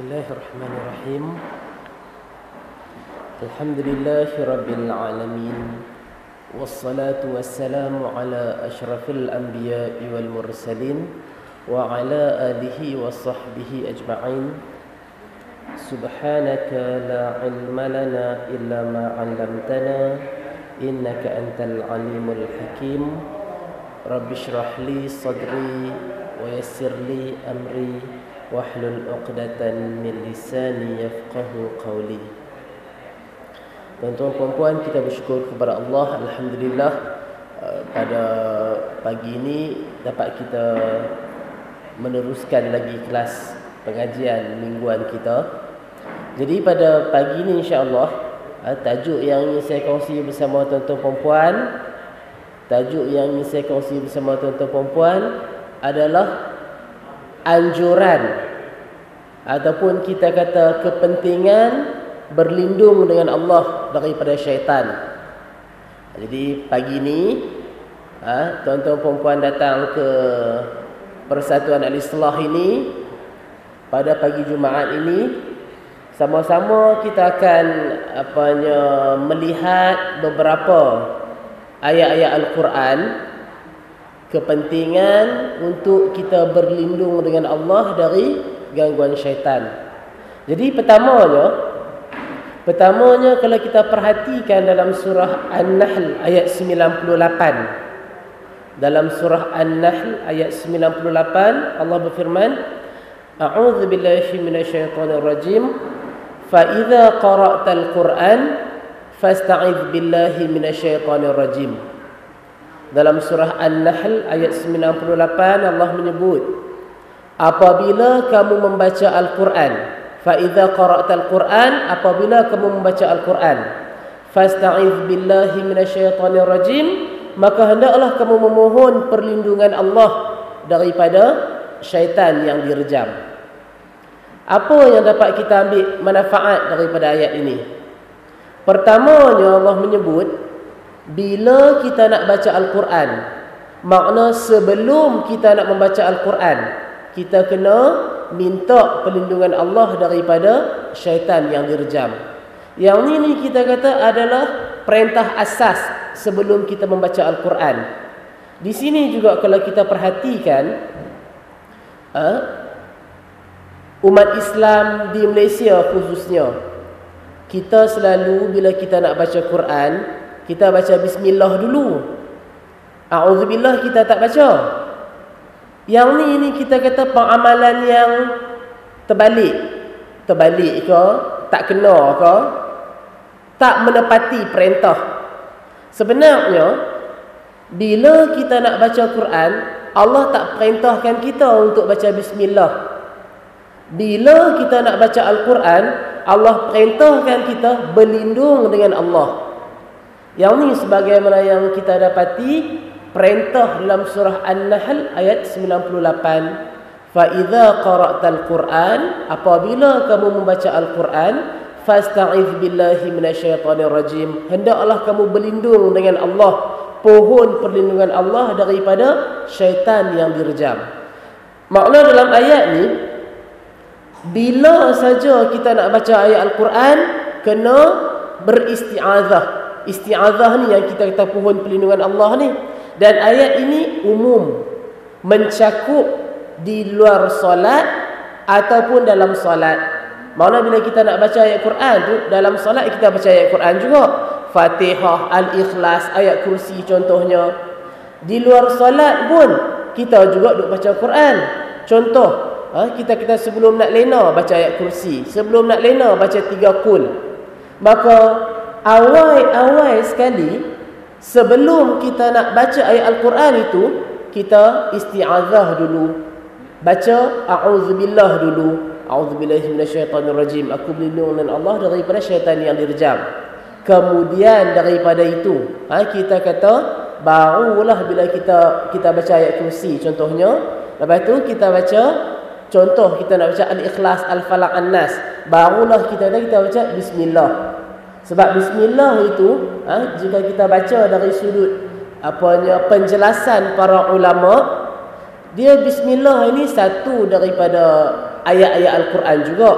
Bismillahirrahmanirrahim. Alhamdulillahi rabbil alamin. Wassalatu wassalamu ala asyrafil anbiya'i wal mursalin wa ala alihi wa sahbihi ajma'in. Subhanaka la ilma lana illa ma 'allamtana innaka antal alimul hakim. Rabbi shrah li sadri wa yassir li amri wahlul 'uqdatan min lisani yafqahu qawli. Tuan-tuan puan-puan, kita bersyukur kepada Allah, alhamdulillah, pada pagi ini dapat kita meneruskan lagi kelas pengajian mingguan kita. Jadi pada pagi ini insya-Allah, tajuk yang ingin saya kongsi bersama tuan-tuan puan-puan, adalah anjuran ataupun kita kata kepentingan berlindung dengan Allah daripada syaitan. Jadi pagi ni tuan-tuan puan-puan datang ke Persatuan Al-Islah ini pada pagi Jumaat ini, sama-sama kita akan melihat beberapa ayat-ayat Al-Quran, kepentingan untuk kita berlindung dengan Allah dari gangguan syaitan. Jadi pertamanya kalau kita perhatikan dalam surah An-Nahl ayat 98. Dalam surah An-Nahl ayat 98 Allah berfirman, A'udzu billahi minasyaitonir rajim. Fa idza qara'tal Qur'an fasta'idz billahi minasyaitonir rajim. Dalam surah An-Nahl ayat 98 Allah menyebut, apabila kamu membaca Al-Quran, fa idza qara'tal Quran, apabila kamu membaca Al-Quran, fasta'idz billahi minasyaitonir rajim, maka hendaklah kamu memohon perlindungan Allah daripada syaitan yang direjam. Apa yang dapat kita ambil manfaat daripada ayat ini? Pertamanya Allah menyebut, bila kita nak baca Al-Quran, makna sebelum kita nak membaca Al-Quran, kita kena minta perlindungan Allah daripada syaitan yang direjam. Yang ini kita kata adalah perintah asas sebelum kita membaca Al-Quran. Di sini juga kalau kita perhatikan, umat Islam di Malaysia khususnya, kita selalu bila kita nak baca Quran, kita baca bismillah dulu. A'udzubillah kita tak baca. Yang ni kita kata pengamalan yang terbalik. Terbalik ke, tak kena ke, tak menepati perintah. Sebenarnya bila kita nak baca Quran, Allah tak perintahkan kita untuk baca bismillah. Bila kita nak baca Al-Quran, Allah perintahkan kita berlindung dengan Allah. Yang ni sebagaimana yang kita dapati perintah dalam surah An-Nahl ayat 98. Fa idza qara'tal Qur'an, apabila kamu membaca Al-Quran, fasta'idz billahi minasyaitonir rajim, hendaklah kamu berlindung dengan Allah, pohon perlindungan Allah daripada syaitan yang direjam. Makna dalam ayat ni, bila saja kita nak baca ayat Al-Quran, kena beristi'azah. Isti'azah ni yang kita kata pohon perlindungan Allah ni. Dan ayat ini umum, mencakup di luar solat ataupun dalam solat. Maksudnya bila kita nak baca ayat Quran tu, dalam solat kita baca ayat Quran juga. Fatihah, Al-Ikhlas, ayat kursi contohnya. Di luar solat pun kita juga duk baca Quran. Contoh, kita sebelum nak lena baca ayat kursi, sebelum nak lena baca 3 Qul. Maka awal sekali sebelum kita nak baca ayat Al-Quran itu, kita isti'azah dulu. Baca a'udzubillah dulu. A'udzubillahi minasyaitonir rajim. Aku berlindung dengan Allah daripada syaitan yang direjam. Kemudian daripada itu, kita kata barulah bila kita baca ayat kursi contohnya, lepas tu kita baca, contoh kita nak baca Al-Ikhlas, Al-Falaq, An-Nas, barulah kita baca bismillah. Sebab bismillah itu, jika kita baca dari sudut penjelasan para ulama, dia bismillah ini satu daripada ayat-ayat Al-Quran juga.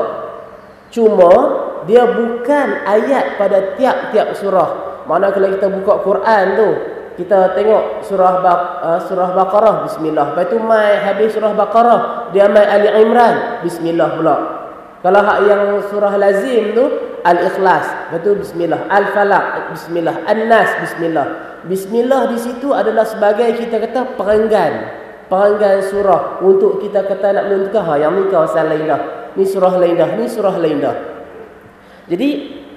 Cuma dia bukan ayat pada tiap-tiap surah. Mana kalau kita buka Quran tu, kita tengok surah Baqarah, bismillah. Lepas tu mai habis surah Baqarah, dia mai Ali Imran, bismillah pula. Kalau hak yang surah lazim tu, Al-Ikhlas, lepas tu bismillah. Al-Falaq, bismillah. An-Nas, bismillah. Bismillah di situ adalah sebagai kita kata perenggan surah untuk kita kata nak menentukan yang ni kawasan lain dah, ni surah lain dah, ni surah lain dah. Jadi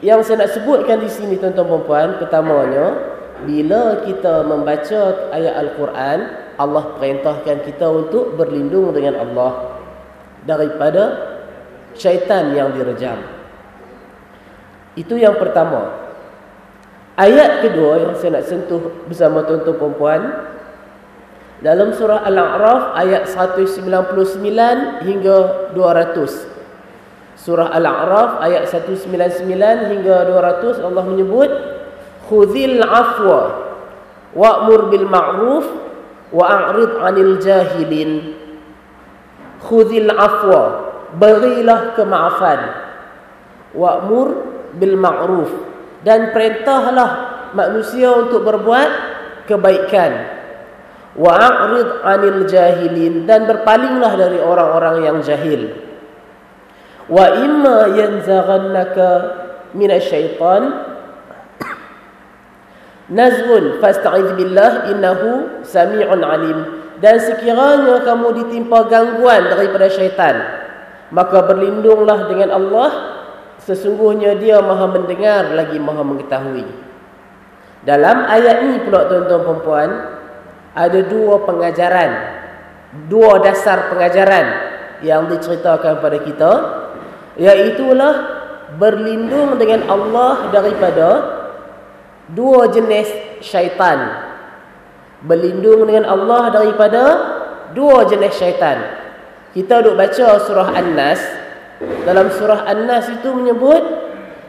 yang saya nak sebutkan di sini tuan-tuan puan, pertamanya bila kita membaca ayat Al-Quran, Allah perintahkan kita untuk berlindung dengan Allah daripada syaitan yang direjam. Itu yang pertama. Ayat kedua yang saya nak sentuh bersama tuan-tuan puan, dalam surah Al-A'raf ayat 199 hingga 200. Surah Al-A'raf ayat 199 hingga 200, Allah menyebut khudhil afwa wa'mur bil ma'ruf wa'rid 'anil jahilin. Khudhil afwa, berilah kemaafan, wa'mur bil ma'ruf, dan perintahlah manusia untuk berbuat kebaikan, wa'rid 'anil jahilin, dan berpalinglah dari orang-orang yang jahil. Wa imma yanzaghannaka minasyaitan nazghun fasta'iz billah innahu sami'un alim. Dan sekiranya kamu ditimpa gangguan daripada syaitan, maka berlindunglah dengan Allah, sesungguhnya dia maha mendengar lagi maha mengetahui. Dalam ayat ini pula tuan-tuan puan, ada dua pengajaran, dua dasar pengajaran yang diceritakan kepada kita, iaitulah berlindung dengan Allah daripada dua jenis syaitan. Berlindung dengan Allah daripada dua jenis syaitan. Kita duk baca surah An-Nas. Dalam surah An-Nas itu menyebut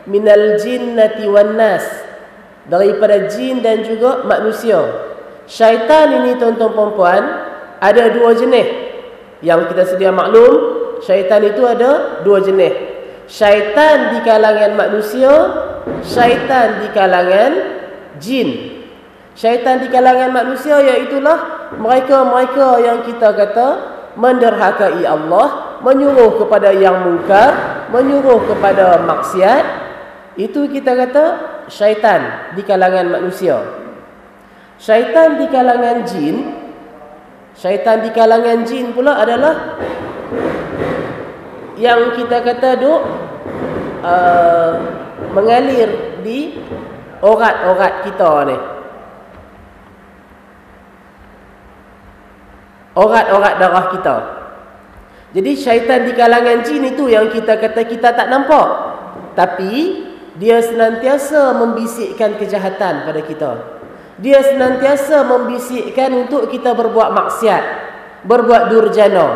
minal jinnati wan nas, daripada jin dan juga manusia. Syaitan ini tuan-tuan puan-puan ada dua jenis. Yang kita sedia maklum, syaitan itu ada dua jenis. Syaitan di kalangan manusia, syaitan di kalangan jin. Syaitan di kalangan manusia iaitulah mereka-mereka yang kita kata menderhakai Allah, menyuruh kepada yang mungkar, menyuruh kepada maksiat. Itu kita kata syaitan di kalangan manusia. Syaitan di kalangan jin, syaitan di kalangan jin pula adalah yang kita kata duk mengalir di orat-orat kita ni. Orat-orat darah kita. Jadi syaitan di kalangan jin itu yang kita kata kita tak nampak, tapi dia senantiasa membisikkan kejahatan pada kita. Dia senantiasa membisikkan untuk kita berbuat maksiat, berbuat durjana.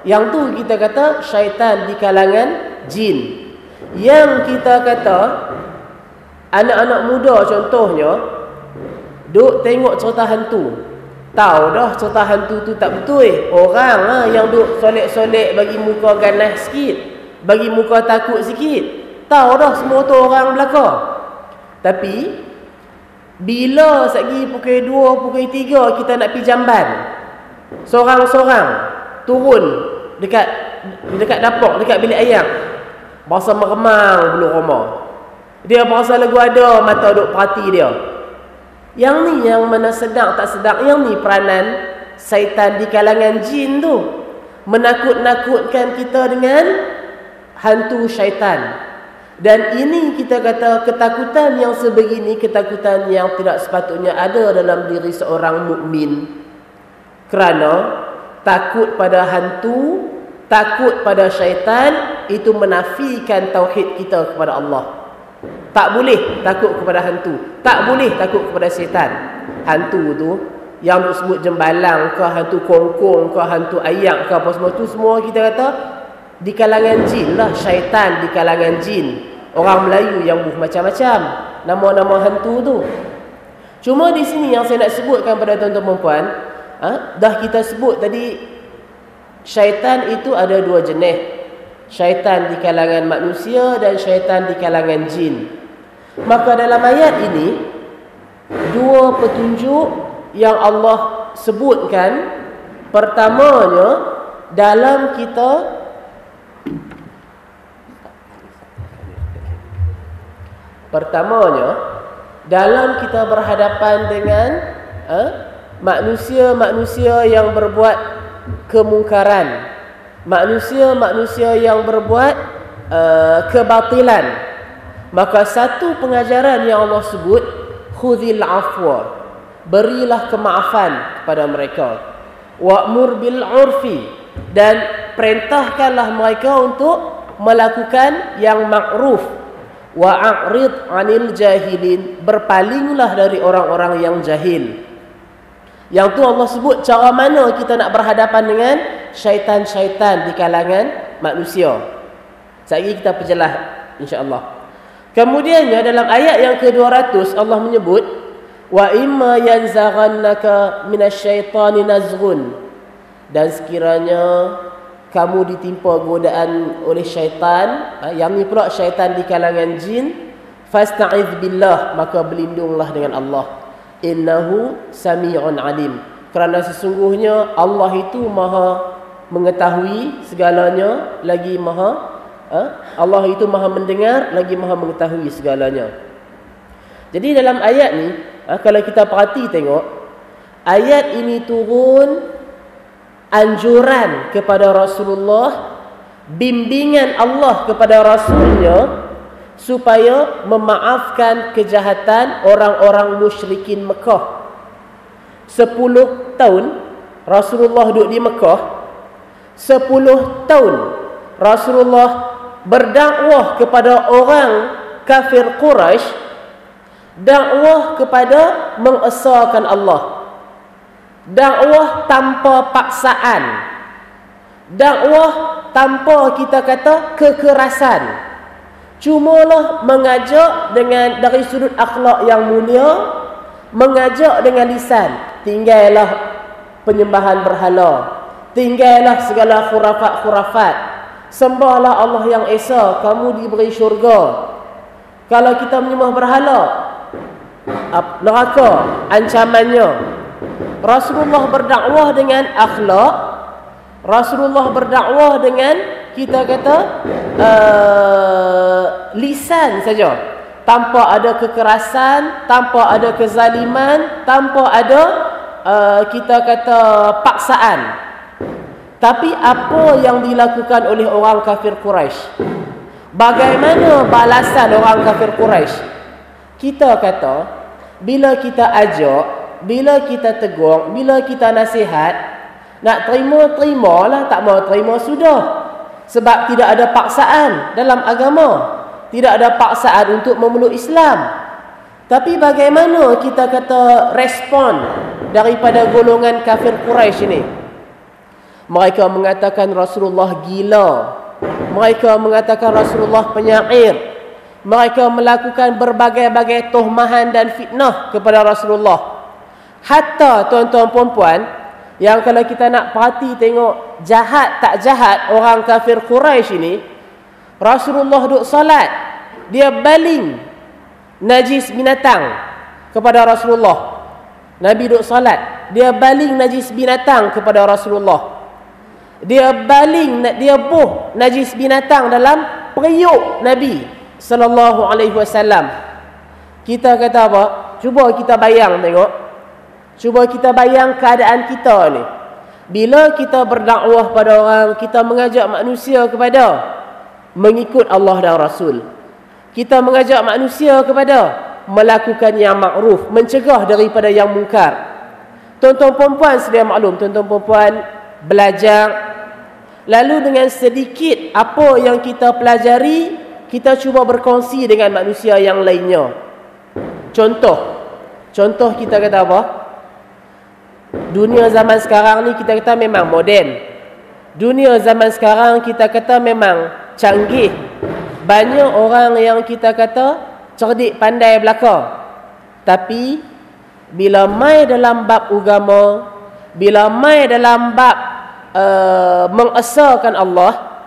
Yang tu kita kata syaitan di kalangan jin. Yang kita kata anak-anak muda contohnya duk tengok cerita hantu, tahu dah cerita hantu tu tak betul. Orang yang duk solek-solek bagi muka ganas sikit, bagi muka takut sikit, tahu dah semua tu orang belaka. Tapi bila sagi pukul 2, pukul 3 kita nak pergi jamban, seorang-seorang turun dekat dapur, dekat bilik ayam, berasa meremang bulu roma. Dia berasa lagu ada mata duk perhati dia. Yang ni yang mana sedang tak sedang, yang ni peranan syaitan di kalangan jin tu, menakut-nakutkan kita dengan hantu syaitan. Dan ini kita kata ketakutan yang sebegini, ketakutan yang tidak sepatutnya ada dalam diri seorang mukmin. Kerana takut pada hantu, takut pada syaitan, itu menafikan tauhid kita kepada Allah. Tak boleh takut kepada hantu, tak boleh takut kepada syaitan. Hantu tu yang disebut jembalang ke, hantu kongkong ke, hantu ayak ke, apa semua tu semua kita kata di kalangan jin lah. Syaitan di kalangan jin. Orang Melayu yang macam-macam nama-nama hantu tu. Cuma di sini yang saya nak sebutkan pada tuan-tuan puan, dah kita sebut tadi syaitan itu ada dua jenis. syaitan di kalangan manusia dan syaitan di kalangan jin. Maka dalam ayat ini dua petunjuk yang Allah sebutkan. Pertamanya, dalam kita berhadapan dengan manusia-manusia yang berbuat kemungkaran, manusia-manusia yang berbuat kebatilan, maka satu pengajaran yang Allah sebut, khudhil afwa, berilah kemaafan kepada mereka, wa'mur bil urfi, dan perintahkanlah mereka untuk melakukan yang ma'ruf, wa'rid 'anil jahilin, berpalinglah dari orang-orang yang jahil. Yang tu Allah sebut cara mana kita nak berhadapan dengan syaitan-syaitan di kalangan manusia. Sekali kita perjelas insya-Allah. Kemudiannya dalam ayat yang ke-200 Allah menyebut, wa imma yanzaghannaka minasyaitani nazghun, dan sekiranya kamu ditimpa godaan oleh syaitan, yang ni pula syaitan di kalangan jin, fasta'iz billah, maka berlindunglah dengan Allah. Innahu sami'un alim, kerana sesungguhnya Allah itu maha mengetahui segalanya, lagi maha Allah itu maha mendengar, lagi maha mengetahui segalanya. Jadi dalam ayat ni, kalau kita perhati tengok, ayat ini turun anjuran kepada Rasulullah, bimbingan Allah kepada Rasulnya supaya memaafkan kejahatan orang-orang musyrikin Mekah. 10 tahun Rasulullah duduk di Mekah, 10 tahun Rasulullah berdakwah kepada orang kafir Quraisy, dakwah kepada mengesahkan Allah, dakwah tanpa paksaan, dakwah tanpa kita kata kekerasan. Cumalah mengajak dengan dari sudut akhlak yang mulia, mengajak dengan lisan, tinggallah penyembahan berhala, tinggallah segala khurafat-khurafat, sembahlah Allah yang esa, kamu diberi syurga. Kalau kita menyembah berhala, neraka ancamannya. Rasulullah berdakwah dengan akhlak, Rasulullah berdakwah dengan kita kata lisan saja, tanpa ada kekerasan, tanpa ada kezaliman, tanpa ada kita kata paksaan. Tapi apa yang dilakukan oleh orang kafir Quraisy? Bagaimana balasan orang kafir Quraisy? Kita kata, bila kita ajak, bila kita tegur, bila kita nasihat, nak terima, terimalah, tak mau terima sudah. Sebab tidak ada paksaan dalam agama, tidak ada paksaan untuk memeluk Islam. Tapi bagaimana kita kata respon daripada golongan kafir Quraisy ini? Mereka mengatakan Rasulullah gila, mereka mengatakan Rasulullah penyair, mereka melakukan berbagai-bagai tuhmahan dan fitnah kepada Rasulullah. Hatta tuan-tuan puan-puan, yang kalau kita nak perhati tengok jahat tak jahat orang kafir Quraisy ini, Rasulullah duduk salat, dia baling najis binatang kepada Rasulullah. Nabi duduk salat, dia baling najis binatang kepada Rasulullah. Dia baling, dia buh najis binatang dalam periuk Nabi sallallahu alaihi wasallam. Kita kata apa? Cuba kita bayang tengok. Cuba kita bayang keadaan kita ni. Bila kita berdakwah pada orang, kita mengajak manusia kepada mengikut Allah dan Rasul. Kita mengajak manusia kepada melakukan yang makruf, mencegah daripada yang mungkar. Tuan-tuan perempuan sedia maklum, tuan-tuan perempuan belajar, lalu dengan sedikit apa yang kita pelajari, kita cuba berkongsi dengan manusia yang lainnya. Contoh kita kata apa? Dunia zaman sekarang ni kita kata memang moden. Dunia zaman sekarang kita kata memang canggih. Banyak orang yang kita kata cerdik pandai belaka. Tapi bila mai dalam bab agama, bila mai dalam bab mengesahkan Allah,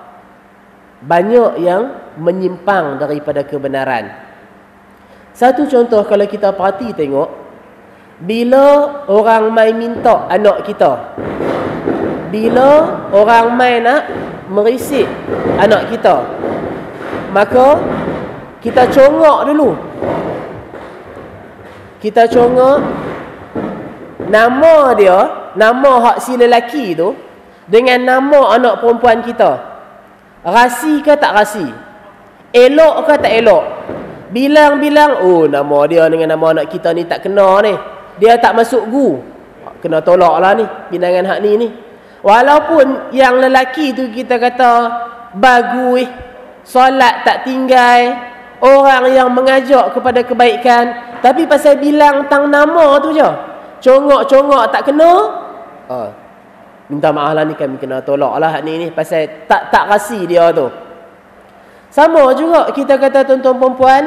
banyak yang menyimpang daripada kebenaran. Satu contoh, kalau kita perhati tengok, bila orang mai minta anak kita, bila orang mai nak merisik anak kita, maka kita congok dulu. Kita congok nama dia, nama hak si lelaki tu dengan nama anak perempuan kita. Rasi ke tak rasi? Elok ke tak elok? Bilang-bilang, oh nama dia dengan nama anak kita ni tak kena ni. Dia tak masuk gu. Kena tolak lah ni, pinangan hak ni. Walaupun yang lelaki tu kita kata bagus, solat tak tinggal, orang yang mengajak kepada kebaikan, tapi pasal bilang tang nama tu je, congok-congok tak kena, minta maaf lah ni, kami kena tolak lah ni pasal tak rasi dia tu. Sama juga kita kata tuan-tuan perempuan,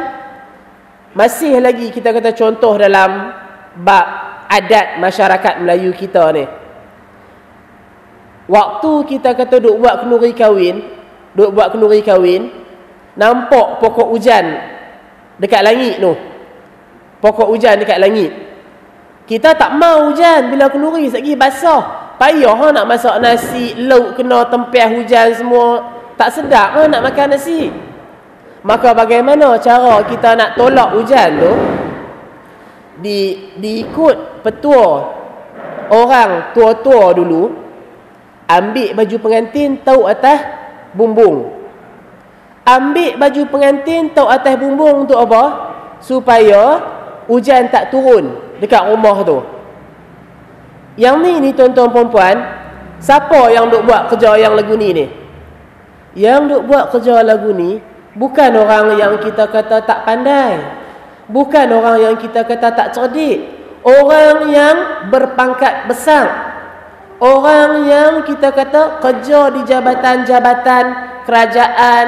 masih lagi kita kata contoh dalam bab adat masyarakat Melayu kita ni. Waktu kita kata duk buat kenduri kahwin, nampak pokok hujan dekat langit tu. Pokok hujan dekat langit. Kita tak mau hujan bila kenduri sekali basah. Payah nak masak nasi, lauk kena tempiah hujan semua. Tak sedap nak makan nasi. Maka bagaimana cara kita nak tolak hujan tu? Diikut petua orang tua-tua dulu. Ambil baju pengantin tahu atas bumbung. Ambil baju pengantin tahu atas bumbung untuk apa? Supaya hujan tak turun dekat rumah tu. Yang ni tuan-tuan perempuan, siapa yang duk buat kerja yang lagu ni? Yang duk buat kerja lagu ni bukan orang yang kita kata tak pandai, bukan orang yang kita kata tak cerdik, orang yang berpangkat besar, orang yang kita kata kerja di jabatan-jabatan kerajaan,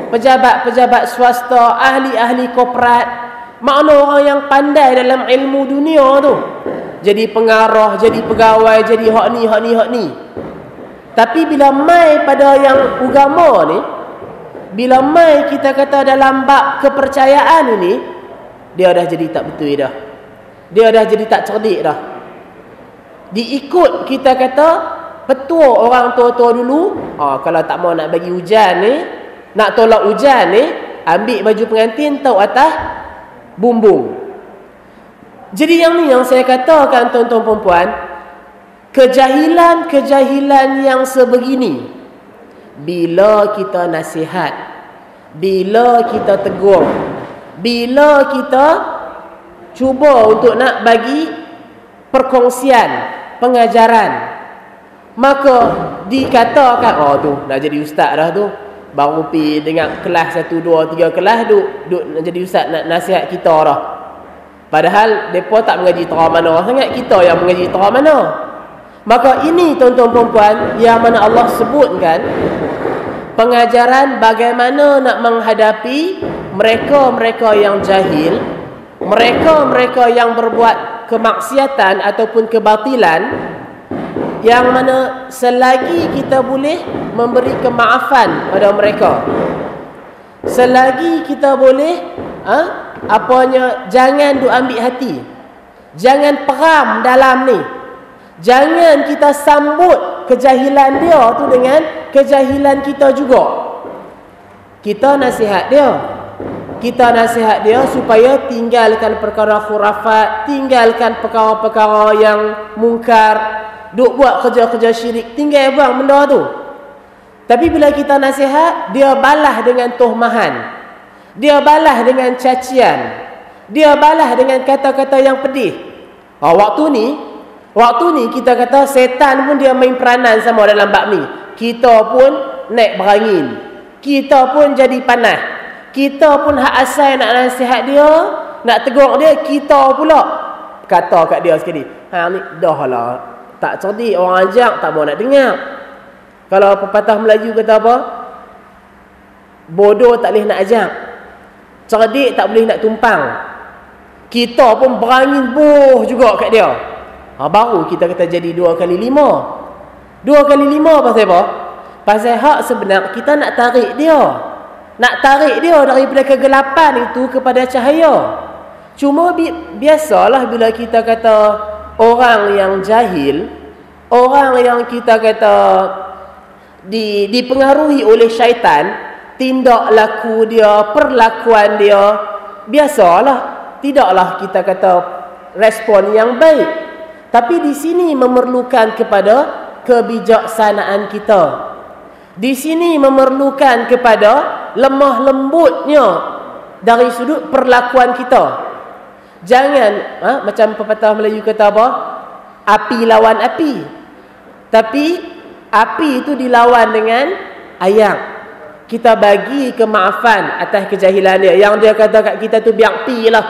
pejabat-pejabat swasta, ahli-ahli korporat. Makna orang yang pandai dalam ilmu dunia tu, jadi pengarah, jadi pegawai, jadi hak ni. Tapi bila mai pada yang agama ni, bila mai kita kata dalam bab kepercayaan ini, dia dah jadi tak betul dah. Dia dah jadi tak cerdik dah. Diikut kita kata petua orang tua-tua dulu, kalau tak mau nak bagi hujan ni, nak tolak hujan ni, ambil baju pengantin tahu atas bumbung. Jadi yang ni yang saya katakan tuan-tuan perempuan, kejahilan yang sebegini, bila kita nasihat, bila kita tegur, bila kita cuba untuk nak bagi perkongsian, pengajaran, maka dikatakan, tu nak jadi ustaz dah tu, baru pergi dengan kelas 1, 2, 3 kelas duk nak jadi ustaz, nak nasihat kita dah. Padahal mereka tak mengaji terang mana sangat, kita yang mengaji terang mana. Maka ini tuan-tuan perempuan yang mana Allah sebutkan pengajaran bagaimana nak menghadapi mereka-mereka yang jahil, mereka-mereka yang berbuat kemaksiatan ataupun kebatilan, yang mana selagi kita boleh memberi kemaafan pada mereka, selagi kita boleh jangan duk ambil hati, jangan peram dalam ni, jangan kita sambut kejahilan dia tu dengan kejahilan kita juga. Kita nasihat dia supaya tinggalkan perkara khurafat, tinggalkan perkara-perkara yang mungkar, duk buat kerja-kerja syirik, tinggal buang benda tu. Tapi bila kita nasihat, dia balas dengan tuhmahan, dia balas dengan cacian, dia balas dengan kata-kata yang pedih. Waktu ni kita kata setan pun dia main peranan sama dalam bab ni. Kita pun naik berangin, kita pun jadi panas, kita pun hak asal nak nasihat dia, nak tegur dia, kita pula kata kat dia sekali, ni dah lah tak cerdik, orang ajak tak mau nak dengar. Kalau pepatah Melayu kata apa? Bodoh tak boleh nak ajak, cerdik tak boleh nak tumpang. Kita pun berangin boh juga kat dia. Baru kita kata jadi 2 kali 5. 2 kali 5 pasal apa? Pasal hak sebenar kita nak tarik dia. Nak tarik dia daripada kegelapan itu kepada cahaya. Cuma biasalah bila kita kata orang yang jahil, orang yang kita kata dipengaruhi oleh syaitan, tindak laku dia, perlakuan dia, biasalah tidaklah kita kata respon yang baik. Tapi di sini memerlukan kepada kebijaksanaan kita. Di sini memerlukan kepada lemah lembutnya dari sudut perlakuan kita. Jangan macam pepatah Melayu kata apa? Api lawan api. Tapi api itu dilawan dengan ayam. Kita bagi kemaafan atas kejahilan dia. Yang dia kata kat kita tu biar pi lah,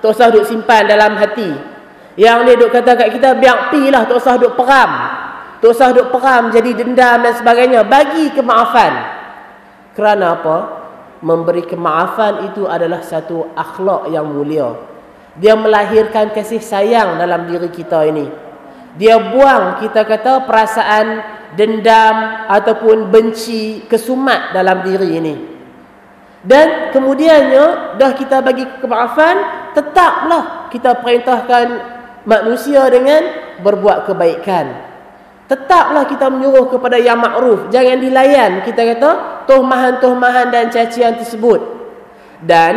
tak usah duk simpan dalam hati. Yang dia duk kata kat kita biar pi lah, tak usah duk peram. Tak usah duk peram jadi dendam dan sebagainya. Bagi kemaafan. Kerana apa? Memberi kemaafan itu adalah satu akhlak yang mulia. Dia melahirkan kasih sayang dalam diri kita ini. Dia buang kita kata perasaan dendam ataupun benci, kesumat dalam diri ini. Dan kemudiannya dah kita bagi kemaafan, tetaplah kita perintahkan manusia dengan berbuat kebaikan. Tetaplah kita menyuruh kepada yang makruf. Jangan dilayan kita kata tuhmahan-tuhmahan dan cacian tersebut. Dan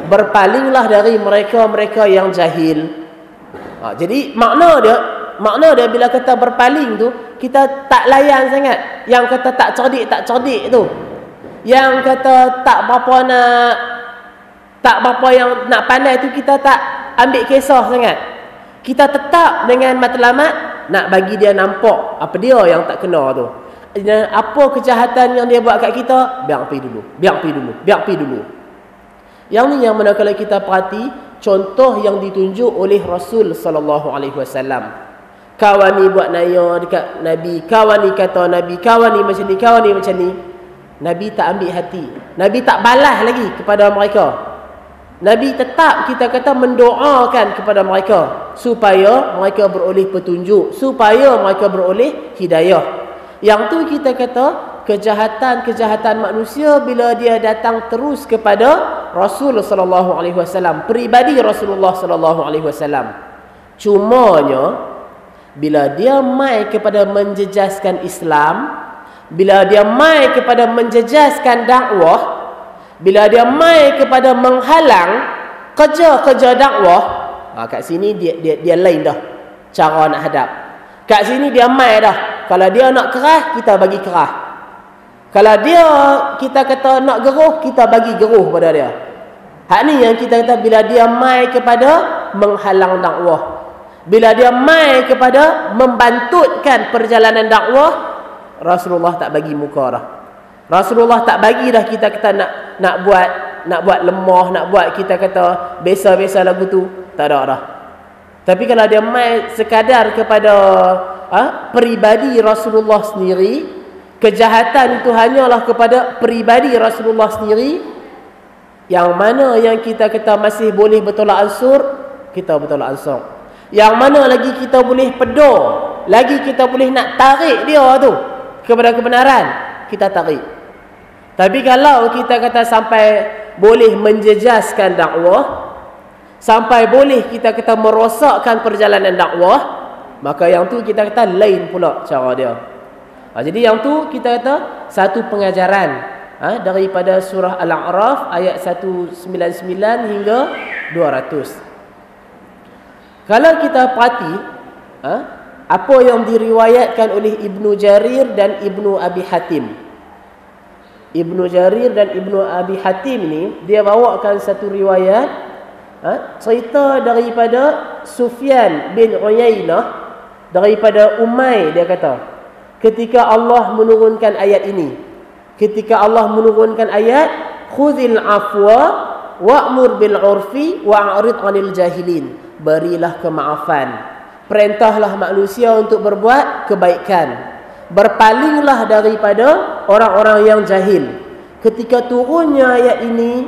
berpalinglah dari mereka-mereka yang jahil. Jadi makna dia bila kata berpaling tu, kita tak layan sangat. Yang kata tak cerdik tu. Yang kata tak berapa yang nak pandai tu, kita tak ambil kisah sangat. Kita tetap dengan matlamat nak bagi dia nampak apa dia yang tak kena tu. Dan apa kejahatan yang dia buat kat kita, biar pergi dulu. Yang ni yang mana kalau kita perhati contoh yang ditunjuk oleh Rasul sallallahu alaihi wasallam. Kawan ni buat naya dekat Nabi, kawan ni kata Nabi, kawan ni macam ni, kawan ni macam ni. Nabi tak ambil hati. Nabi tak balas lagi kepada mereka. Nabi tetap kita kata mendoakan kepada mereka supaya mereka beroleh petunjuk, supaya mereka beroleh hidayah. Yang tu kita kata kejahatan-kejahatan manusia bila dia datang terus kepada Rasul sallallahu alaihi wasallam, peribadi Rasulullah sallallahu alaihi wasallam. Cumanya bila dia mai kepada menjejaskan Islam, bila dia mai kepada menjejaskan dakwah, bila dia mai kepada menghalang kerja-kerja dakwah, kat sini dia lain dah cara nak hadap. Kat sini dia mai dah. Kalau dia nak kerah, kita bagi kerah. Kalau dia kita kata nak geruh, kita bagi geruh pada dia. Hak ni yang kita kata bila dia mai kepada menghalang dakwah, bila dia mai kepada membantutkan perjalanan dakwah, Rasulullah tak bagi muka dah. Rasulullah tak bagi dah kita kata nak buat lemah, nak buat kita kata biasa-biasa lagu tu, tak ada dah. Tapi kalau dia mai sekadar kepada peribadi Rasulullah sendiri, kejahatan itu hanyalah kepada peribadi Rasulullah sendiri, yang mana yang kita kata masih boleh bertolak ansur, kita bertolak ansur. Yang mana lagi kita boleh pedor, lagi kita boleh nak tarik dia tu kepada kebenaran, kita tarik. Tapi kalau kita kata sampai boleh menjejaskan dakwah, sampai boleh kita kata merosakkan perjalanan dakwah, maka yang tu kita kata lain pula cara dia. Jadi yang tu kita kata satu pengajaran daripada surah Al-A'raf ayat 199 hingga 200. Kalau kita perhati apa yang diriwayatkan oleh Ibnu Jarir dan Ibnu Abi Hatim. Ibnu Jarir dan Ibnu Abi Hatim ni dia bawakan satu riwayat cerita daripada Sufyan bin Uyainah daripada Umay. Dia kata ketika Allah menurunkan ayat ini, ketika Allah menurunkan ayat khudhil afwa wa'mur bil urfi wa'rid 'anil jahilin, berilah kemaafan, perintahlah manusia untuk berbuat kebaikan, berpalinglah daripada orang-orang yang jahil. Ketika turunnya ayat ini,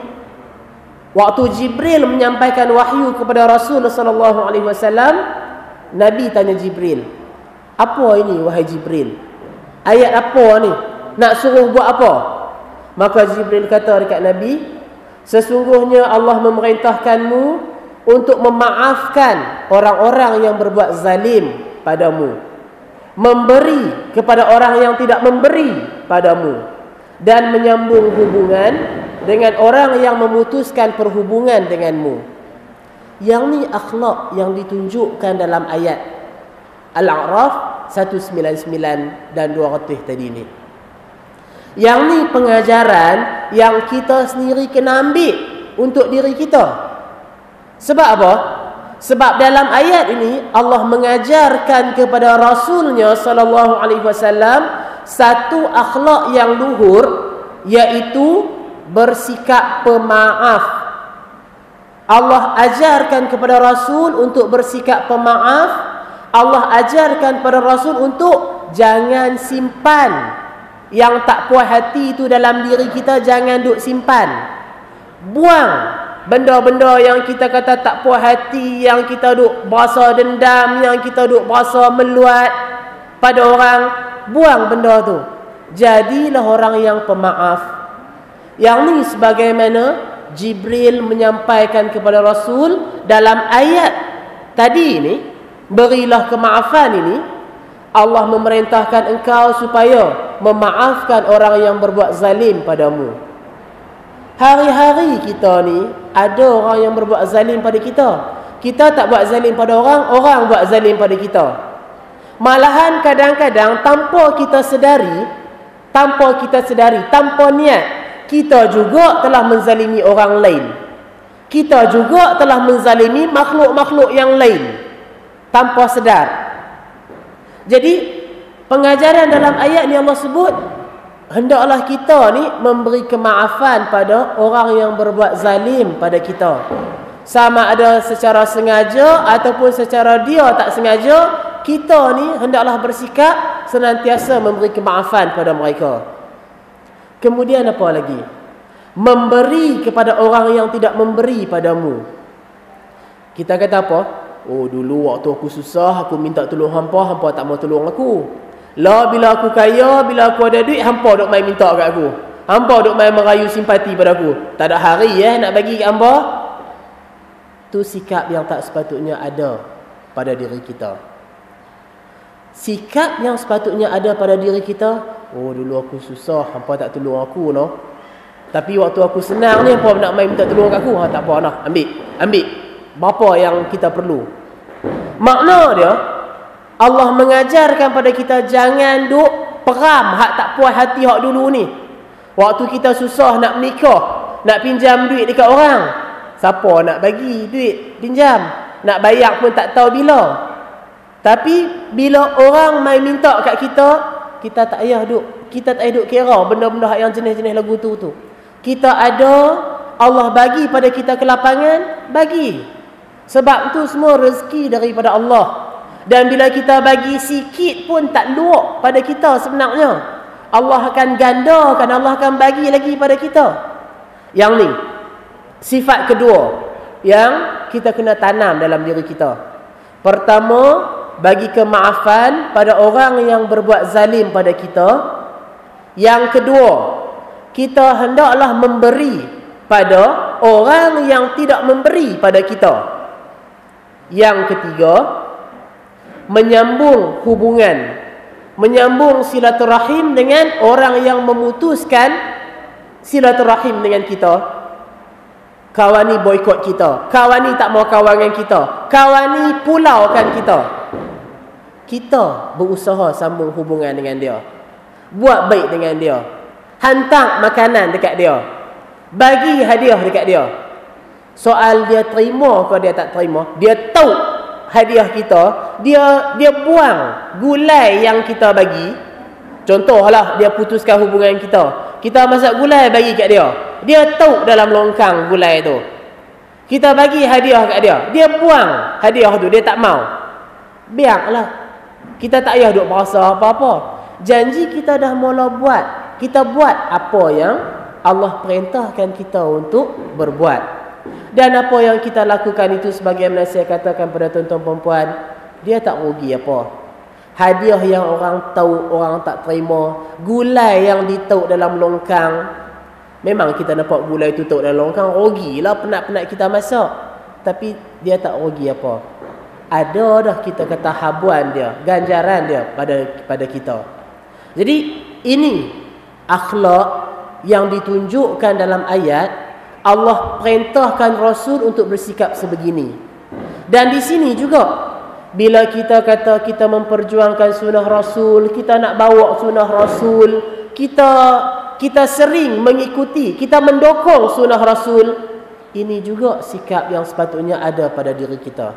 waktu Jibril menyampaikan wahyu kepada Rasul sallallahu alaihi wasallam, Nabi tanya Jibril, "Apa ini wahai Jibril? Ayat apa ni? nak suruh buat apa? Maka Jibril kata dekat Nabi, sesungguhnya Allah memerintahkanmu untuk memaafkan orang-orang yang berbuat zalim padamu, memberi kepada orang yang tidak memberi padamu, dan menyambung hubungan dengan orang yang memutuskan perhubungan denganmu. Yang ni akhlak yang ditunjukkan dalam ayat Al-A'raf 199 dan 200 tadi ni. Yang ni pengajaran yang kita sendiri kena ambil untuk diri kita. Sebab apa? Sebab dalam ayat ini Allah mengajarkan kepada Rasulnya sallallahu alaihi wasallam satu akhlak yang luhur, iaitu bersikap pemaaf. Allah ajarkan kepada Rasul untuk bersikap pemaaf. Allah ajarkan kepada Rasul untuk jangan simpan yang tak puas hati itu dalam diri kita, jangan duk simpan. Buang benda-benda yang kita kata tak puas hati, yang kita duk berasa dendam, yang kita duk berasa meluat pada orang. Buang benda tu. Jadilah orang yang pemaaf. Yang ni sebagaimana Jibril menyampaikan kepada Rasul dalam ayat tadi ni, berilah kemaafan ini. Allah memerintahkan engkau supaya memaafkan orang yang berbuat zalim padamu. Hari-hari kita ni ada orang yang berbuat zalim pada kita. Kita tak buat zalim pada orang, orang buat zalim pada kita. Malahan kadang-kadang tanpa kita sedari, tanpa niat, kita juga telah menzalimi orang lain. Kita juga telah menzalimi makhluk-makhluk yang lain tanpa sedar. Jadi pengajaran dalam ayat ni Allah sebut, hendaklah kita ni memberi kemaafan pada orang yang berbuat zalim pada kita. Sama ada secara sengaja ataupun secara dia tak sengaja, kita ni hendaklah bersikap senantiasa memberi kemaafan pada mereka. Kemudian apa lagi? Memberi kepada orang yang tidak memberi padamu. Kita kata apa? Oh, dulu waktu aku susah, aku minta tolong hampa, hampa tak mau tolong aku. Lah bila aku kaya, bila aku ada duit, hampa duk main minta kat aku. Hampa duk main merayu simpati pada aku. Tak ada hari nak bagi kat hampa. Tu sikap yang tak sepatutnya ada pada diri kita. Sikap yang sepatutnya ada pada diri kita, oh dulu aku susah, hampa tak tolong aku no. Tapi waktu aku senang ni, hampa nak main minta tolong kat aku. Tak apa nah, ambil. Berapa yang kita perlu. Makna dia, Allah mengajarkan pada kita jangan duk peram hak tak puas hati hak dulu ni. Waktu kita susah nak menikah, nak pinjam duit dekat orang, siapa nak bagi duit pinjam? Nak bayar pun tak tahu bila. Tapi bila orang mai minta kat kita, kita tak payah duk kira benda-benda yang jenis-jenis lagu tu. Kita ada, Allah bagi pada kita kelapangan, bagi. Sebab itu semua rezeki daripada Allah. Dan bila kita bagi sikit pun tak luak pada kita sebenarnya. Allah akan gandakan, Allah akan bagi lagi pada kita. Yang ni, sifat kedua yang kita kena tanam dalam diri kita. Pertama, bagi kemaafan pada orang yang berbuat zalim pada kita. Yang kedua, kita hendaklah memberi pada orang yang tidak memberi pada kita. Yang ketiga, menyambung hubungan, menyambung silaturahim dengan orang yang memutuskan silaturahim dengan kita. Kawan ni boikot kita, kawan ni tak mau kawan dengan kita, kawan ni pulaukan kita. Kita berusaha sambung hubungan dengan dia, buat baik dengan dia, hantar makanan dekat dia, bagi hadiah dekat dia. Soal dia terima ke dia tak terima, dia tahu hadiah kita, dia buang gulai yang kita bagi. Contohlah dia putuskan hubungan kita masak gulai bagi kat dia, dia tahu dalam longkang gulai tu. Kita bagi hadiah kat dia, dia buang hadiah tu, dia tak mau. Biarlah, kita tak payah duk berasa apa-apa. Janji kita dah mula buat, kita buat apa yang Allah perintahkan kita untuk berbuat. Dan apa yang kita lakukan itu, sebagaimana saya katakan pada tuan-tuan perempuan, dia tak rugi apa. hadiah yang orang tahu, orang tak terima, gulai yang ditauk dalam longkang. Memang kita nampak gulai tu tauk dalam longkang, rugilah penat-penat kita masak. Tapi dia tak rugi apa. Ada dah kita kata habuan dia, ganjaran dia pada kita. Jadi ini akhlak yang ditunjukkan dalam ayat. Allah perintahkan Rasul untuk bersikap sebegini. Dan di sini juga bila kita kata kita memperjuangkan sunnah Rasul, kita nak bawa sunnah Rasul, kita sering mengikuti, kita mendokong sunnah Rasul, ini juga sikap yang sepatutnya ada pada diri kita.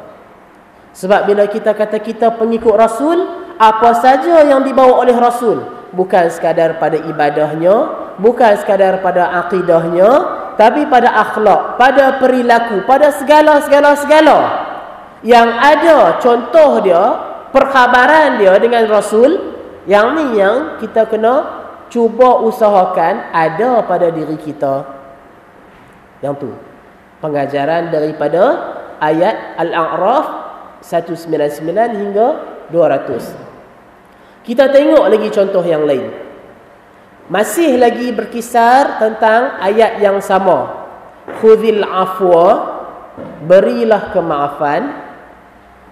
Sebab bila kita kata kita pengikut Rasul, apa saja yang dibawa oleh Rasul, bukan sekadar pada ibadahnya, bukan sekadar pada akidahnya, tapi pada akhlak, pada perilaku, pada segala yang ada contoh dia, perkhabaran dia dengan Rasul. Yang ni yang kita kena cuba usahakan ada pada diri kita. Yang tu pengajaran daripada ayat Al-A'raf 199 hingga 200. Kita tengok lagi contoh yang lain. Masih lagi berkisar tentang ayat yang sama. Khudhil afwa, berilah kemaafan.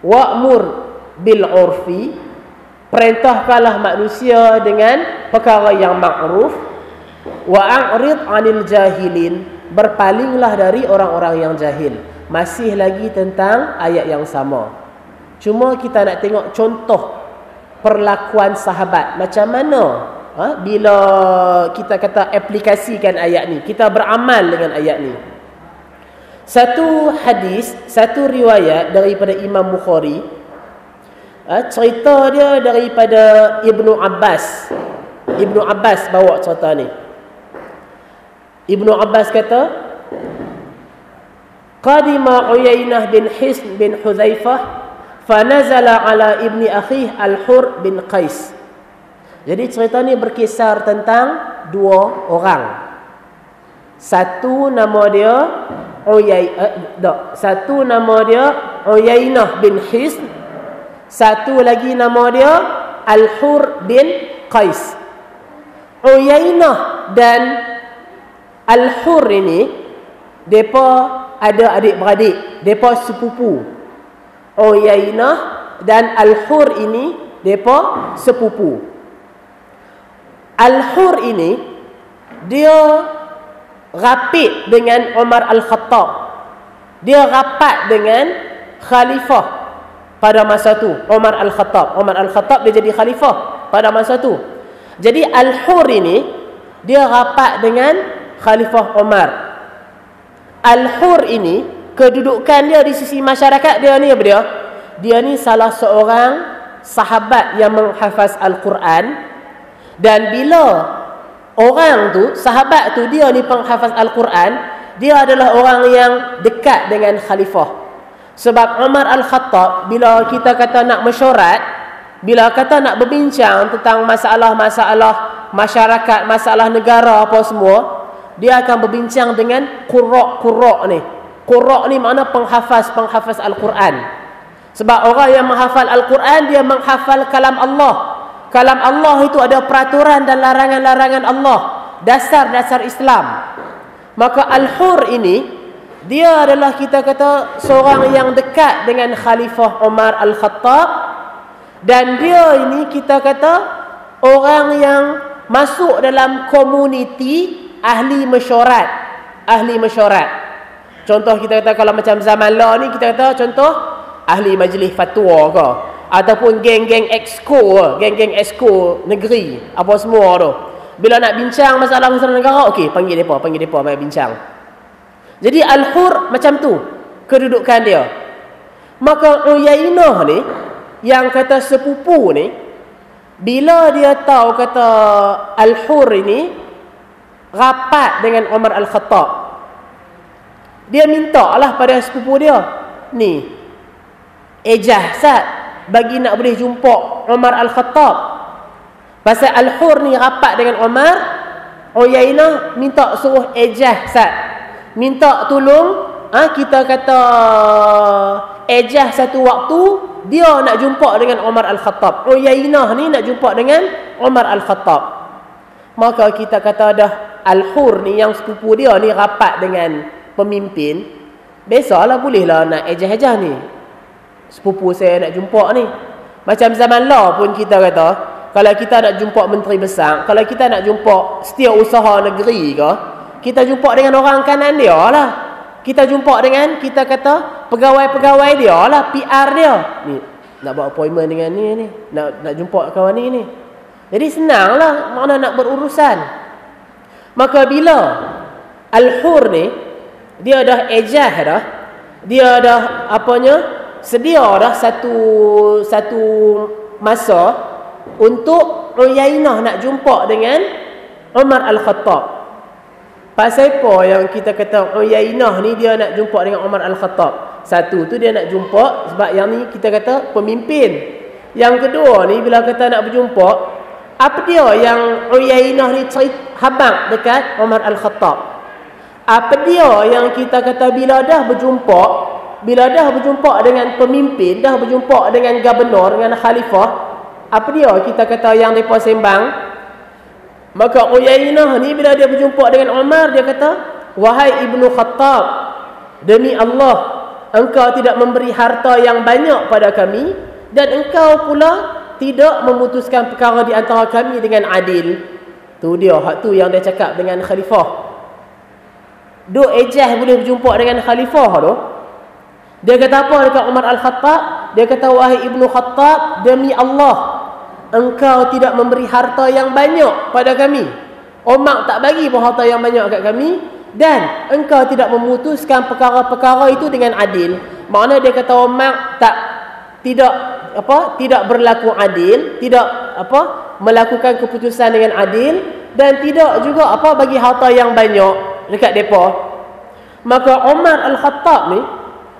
Wa'mur bil urfi, perintahkanlah manusia dengan perkara yang ma'ruf. Wa'arid 'anil jahilin, berpalinglah dari orang-orang yang jahil. Masih lagi tentang ayat yang sama. Cuma kita nak tengok contoh perlakuan sahabat macam mana bila kita kata aplikasikan ayat ni, kita beramal dengan ayat ni. Satu hadis, satu riwayat daripada Imam Bukhari, cerita dia daripada Ibnu Abbas. Ibnu Abbas bawa cerita ni. Ibnu Abbas kata, qadima Uyainah bin Hisn bin Hudzaifah fanazala ala ibni akhih Al-Hur bin Qais. Jadi cerita ni berkisar tentang dua orang. Satu nama dia Uyainah bin Hisn, satu lagi nama dia Al-Hur bin Qais. Uyainah dan Al-Hur ini depa ada adik-beradik, depa sepupu. Uyainah dan Al-Hur ini depa sepupu. Al-Hur ini dia rapid dengan Umar Al-Khattab. Dia rapat dengan khalifah pada masa tu, Umar Al-Khattab. Umar Al-Khattab dia jadi khalifah pada masa tu. Jadi Al-Hur ini dia rapat dengan Khalifah Umar. Al-Hur ini kedudukan dia di sisi masyarakat dia ni apa dia? Dia ni salah seorang sahabat yang menghafaz Al-Quran. Dan bila orang tu, sahabat tu, dia ni penghafaz Al-Quran, dia adalah orang yang dekat dengan khalifah. Sebab Umar Al-Khattab bila kita kata nak mesyuarat, bila kata nak berbincang tentang masalah-masalah masyarakat, masalah negara apa semua, dia akan berbincang dengan qurra' ni. Qurra' ni makna penghafaz Al-Quran. Sebab orang yang menghafal Al-Quran, dia menghafal kalam Allah. Kalam Allah itu ada peraturan dan larangan-larangan Allah, dasar-dasar Islam. Maka Al-Hur ini, dia adalah kita kata seorang yang dekat dengan Khalifah Umar Al-Khattab. Dan dia ini kita kata orang yang masuk dalam komuniti ahli mesyuarat. Ahli mesyuarat. Contoh kita kata kalau macam zaman law ni, kita kata contoh ahli majlis fatwa ke, ataupun geng-geng exco, geng-geng exco negeri, apa semua tu. Bila nak bincang masalah-masalah negara, okey, panggil depa mai bincang. Jadi Al-Hur macam tu kedudukan dia. Maka Uyainah ni yang kata sepupu ni, bila dia tahu kata Al-Hur ini rapat dengan Umar Al-Khattab, dia minta lah pada sepupu dia, ni ijazat bagi nak boleh jumpa Umar Al-Khattab. Pasal Al-Hur ni rapat dengan Umar, Uyainah minta suruh ijazat, minta tolong, kita kata ejah satu waktu dia nak jumpa dengan Umar Al-Khattab. Uyainah ni nak jumpa dengan Umar Al-Khattab. Maka kita kata dah Al-Hur ni yang sepupu dia ni rapat dengan pemimpin. Biasalah bolehlah nak ejah-ejah ni. Sepupu saya nak jumpa ni. Macam zaman law pun kita kata, kalau kita nak jumpa menteri besar, kalau kita nak jumpa setiausaha negeri ke, kita jumpa dengan orang kanan dia lah. Kita jumpa dengan, kita kata pegawai-pegawai dia lah, PR dia. Ni nak buat appointment dengan ni. Nak jumpa kawan ni. Jadi senanglah mana nak berurusan. Maka bila Al-Hur ni dia dah ejah dah, dia dah sedia dah satu masa untuk Uyainah nak jumpa dengan Umar Al-Khattab. Pasal apa yang kita kata Uyainah ni dia nak jumpa dengan Umar Al-Khattab? Satu tu dia nak jumpa sebab yang ni kita kata pemimpin. Yang kedua ni bila kata nak berjumpa, apa dia yang Uyainah ni habang dekat Umar Al-Khattab? Apa dia yang kita kata bila dah berjumpa dengan pemimpin, dah berjumpa dengan gubernur, dengan khalifah, apa dia kita kata yang mereka sembang? Maka Uyainah ni bila dia berjumpa dengan Umar, dia kata, wahai Ibnu Khattab, demi Allah, engkau tidak memberi harta yang banyak pada kami, dan engkau pula tidak memutuskan perkara di antara kami dengan adil. Tu dia, hak tu yang dia cakap dengan khalifah. Duk ejah boleh berjumpa dengan khalifah tu. Dia kata apa dekat Umar Al-Khattab? Dia kata, wahai Ibnu Khattab, demi Allah, engkau tidak memberi harta yang banyak pada kami. Umar tak bagi pun harta yang banyak kat kami, dan engkau tidak memutuskan perkara-perkara itu dengan adil. Makna dia kata Umar tidak berlaku adil, tidak melakukan keputusan dengan adil, dan tidak juga bagi harta yang banyak dekat depa. Maka Umar Al-Khattab ni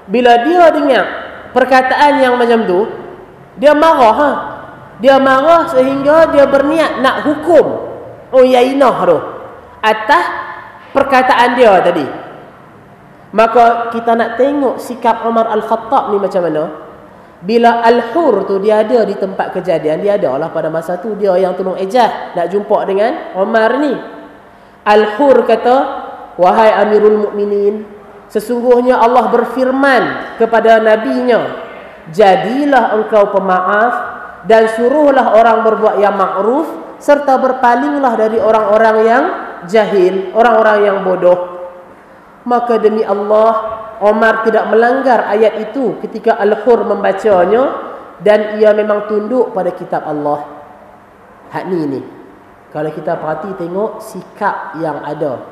bila dia dengar perkataan yang macam tu, dia marah. Dia marah sehingga dia berniat nak hukum Uyainah tu atas perkataan dia tadi. Maka kita nak tengok sikap Umar Al-Khattab ni macam mana. Bila Al-Hur tu dia ada di tempat kejadian, dia ada lah pada masa tu, dia yang tolong ejah nak jumpa dengan Umar ni. Al-Hur kata, wahai Amirul Mukminin, sesungguhnya Allah berfirman kepada nabinya, jadilah engkau pemaaf dan suruhlah orang berbuat yang makruf, serta berpalinglah dari orang-orang yang jahil, orang-orang yang bodoh. Maka demi Allah, Umar tidak melanggar ayat itu ketika Al-Hur membacanya, dan ia memang tunduk pada kitab Allah. Hak ni kalau kita perhati tengok sikap yang ada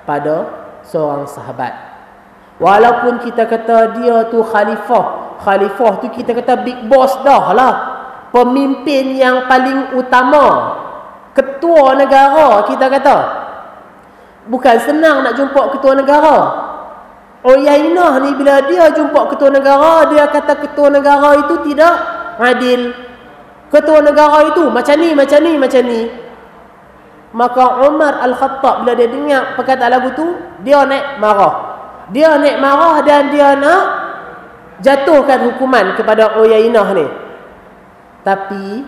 pada seorang sahabat. Walaupun kita kata dia tu khalifah tu kita kata big boss dah lah, pemimpin yang paling utama, ketua negara, kita kata bukan senang nak jumpa ketua negara. Uyainah ni bila dia jumpa ketua negara, dia kata ketua negara itu tidak adil, ketua negara itu macam ni. Maka Umar Al-Khattab bila dia dengar perkataan lagu tu, dia naik marah dan dia nak jatuhkan hukuman kepada Uyainah ni. Tapi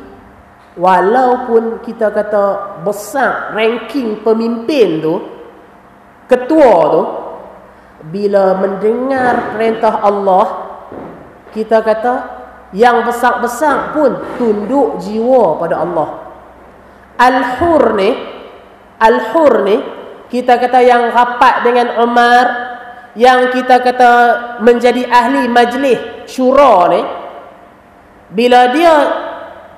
walaupun kita kata besar ranking pemimpin tu, ketua tu, bila mendengar perintah Allah, kita kata yang besar-besar pun tunduk jiwa pada Allah. Al-Hur ni kita kata yang rapat dengan Umar, yang kita kata menjadi ahli majlis syura ni, bila dia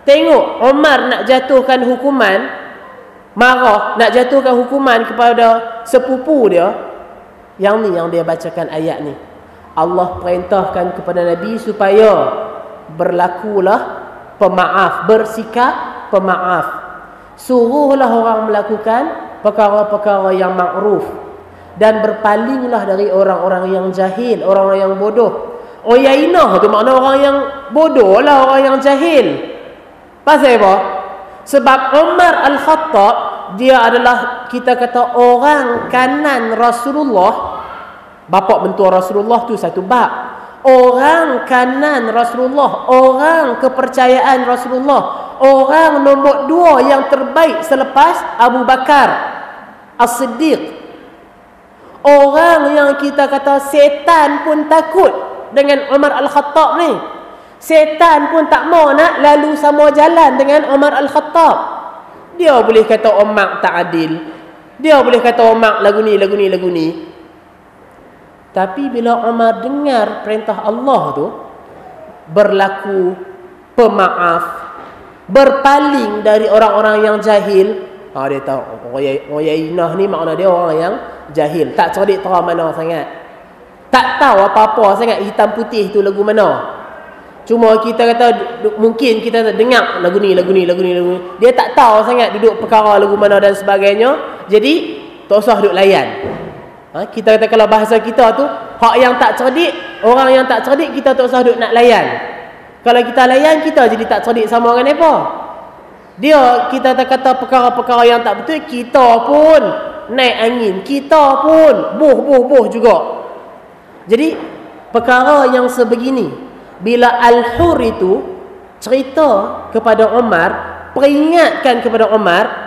tengok Umar nak jatuhkan hukuman, marah nak jatuhkan hukuman kepada sepupu dia, yang dia bacakan ayat ni. Allah perintahkan kepada Nabi supaya berlakulah pemaaf, bersikap pemaaf. Suruhlah orang melakukan perkara-perkara yang makruf, dan berpalinglah dari orang-orang yang jahil, orang-orang yang bodoh. Uyainah tu makna orang yang bodoh lah, orang yang jahil. Pasal apa? Sebab Umar Al-Khattab dia adalah kita kata orang kanan Rasulullah. Bapa mentua Rasulullah tu satu bab. orang kanan Rasulullah, orang kepercayaan Rasulullah, orang nombor 2 yang terbaik selepas Abu Bakar As-Siddiq, orang yang kita kata setan pun takut dengan Umar Al-Khattab ni. Setan pun tak mau nak lalu sama jalan dengan Umar Al-Khattab. Dia boleh kata Umar tak adil, dia boleh kata Umar lagu ni. Tapi bila Umar dengar perintah Allah tu, berlaku pemaaf, berpaling dari orang-orang yang jahil. Dia tahu orang Yainah ni makna dia orang yang jahil, tak cerdik terang mana sangat, tak tahu apa-apa sangat hitam putih tu lagu mana. Cuma kita kata mungkin kita dengar lagu ni. Dia tak tahu sangat duduk perkara lagu mana dan sebagainya. Jadi tak usah duduk layan. Kita kata kalau bahasa kita tu, hak yang tak cerdik, orang yang tak cerdik kita tak usah duduk nak layan. Kalau kita layan, kita jadi tak cerdik sama dengan apa. Dia kita kata perkara-perkara yang tak betul, kita pun naik angin, kita pun buh juga. Jadi perkara yang sebegini, bila Al-Hur itu cerita kepada Umar, peringatkan kepada Umar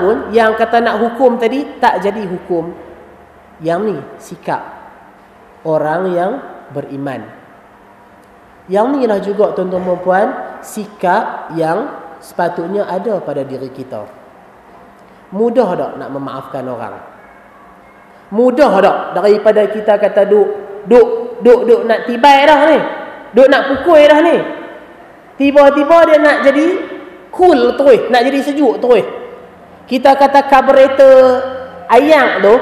pun yang kata nak hukum tadi tak jadi hukum. Yang ni sikap orang yang beriman. Yang ni lah juga tuan-tuan dan puan, sikap yang sepatutnya ada pada diri kita. Mudah tak nak memaafkan orang? Mudah tak daripada kita kata duk nak tibai dah ni, duk nak pukul dah ni, tiba-tiba dia nak jadi cool terus, nak jadi sejuk terus. Kita kata karburator ayam tu,